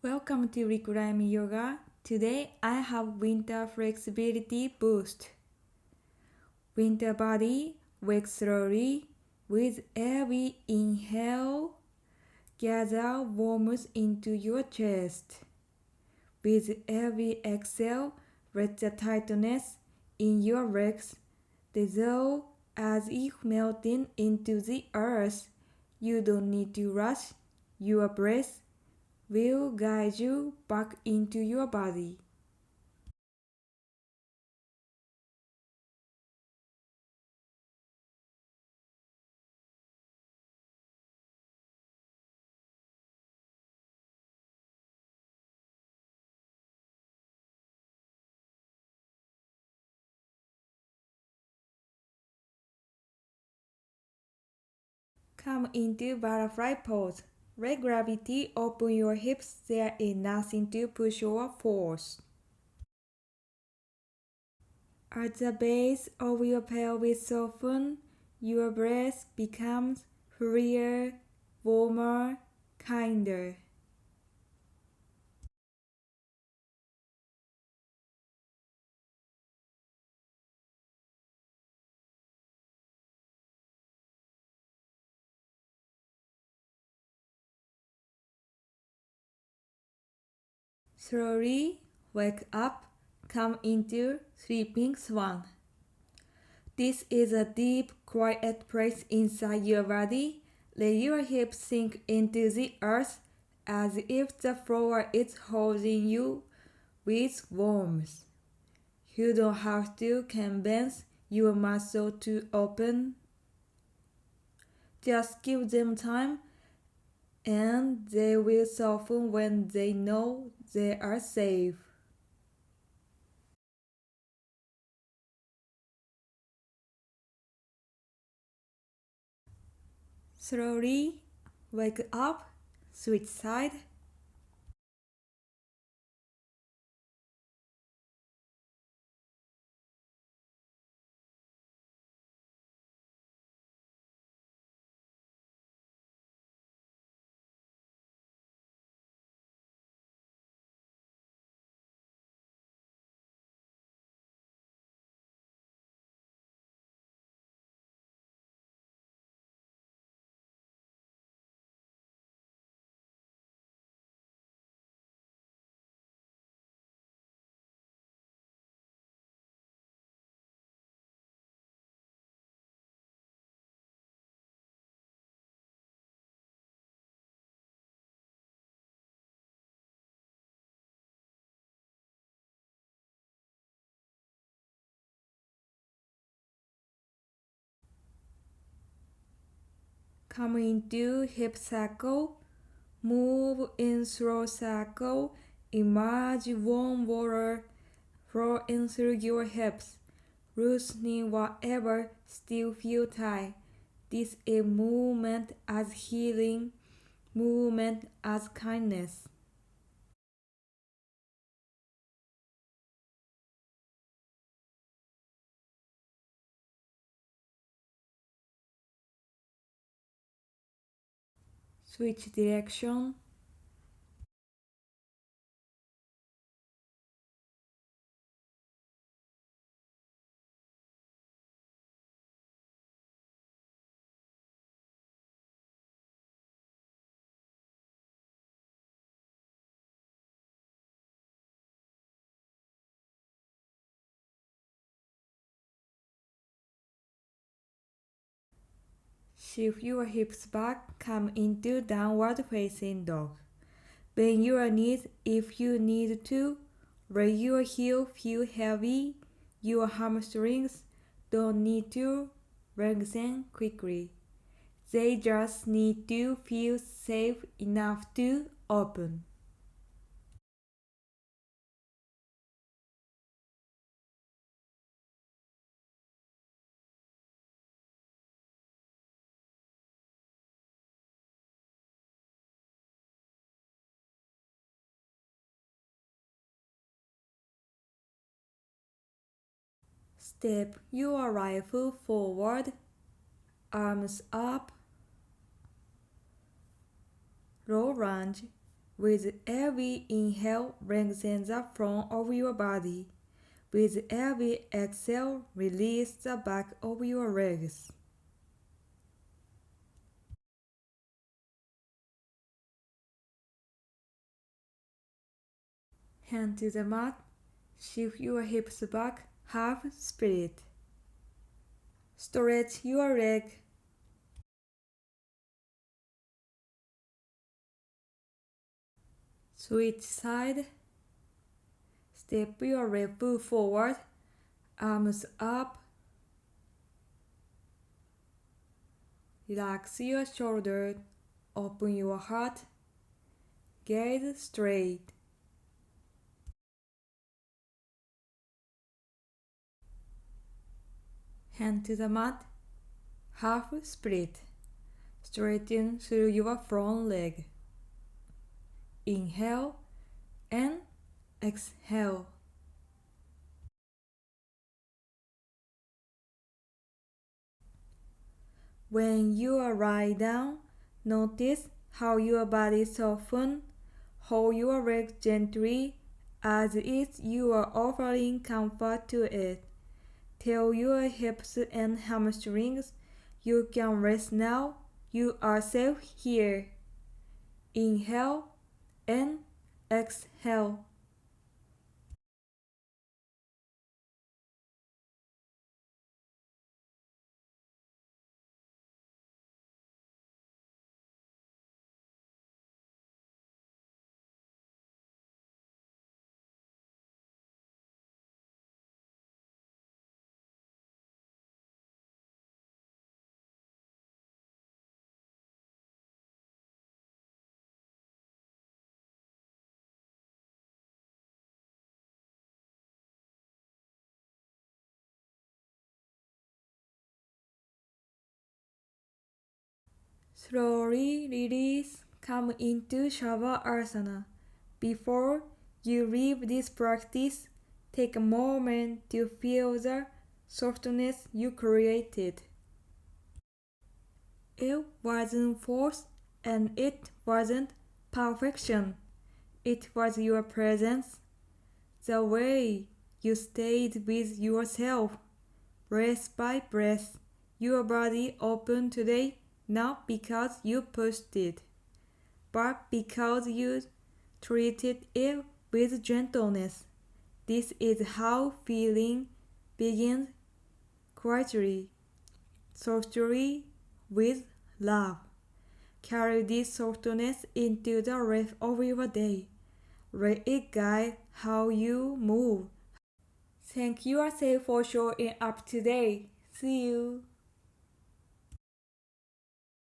Welcome to Recline Yoga. Today I have Winter Flexibility Boost. Winter body, wake slowly. With every inhale, gather warmth into your chest. With every exhale, let the tightness in your legs dissolve as if melting into the earth. You don't need to rush. Your breath will guide you back into your body. Come into butterfly pose. Let gravity open your hips. There is nothing to push or force. At the base of your pelvis softens, your breath becomes freer, warmer, kinder. Slowly wake up, come into sleeping swan. This is a deep, quiet place inside your body. Let your hips sink into the earth as if the floor is holding you with warmth. You don't have to convince your muscles to open. Just give them time and they will soften when they know they are safe. Slowly wake up, switch side. Come into hip circle, move in slow circle, imagine warm water flow in through your hips, loosening whatever still feel tight. This is movement as healing, movement as kindness. Switch direction. Shift your hips back, come into downward facing dog. Bend your knees if you need to. Let your heel feel heavy. Your hamstrings don't need to lengthen quickly. They just need to feel safe enough to open. Step your right foot forward, arms up, low lunge, With every inhale, lengthen the front of your body. With every exhale, release the back of your legs. Hand to the mat. Shift your hips back, half split. Stretch your leg. Switch side. Step your left foot forward, arms up. Relax your shoulder, open your heart, gaze straight. Hand to the mat, half split. Straighten through your front leg. Inhale and exhale. When you are lying down, notice how your body softens. Hold your leg gently as if you are offering comfort to it. Tell your hips and hamstrings, you can rest now, you are safe here. Inhale and exhale. Slowly release, come into Shavasana. Before you leave this practice, take a moment to feel the softness you created. It wasn't force and it wasn't perfection. It was your presence, the way you stayed with yourself, breath by breath. Your body opened today not because you pushed it, but because you treated it with gentleness. This is how feeling begins quietly, softly, with love. Carry this softness into the rest of your day. Let it guide how you move. Thank yourself for showing up today. See you.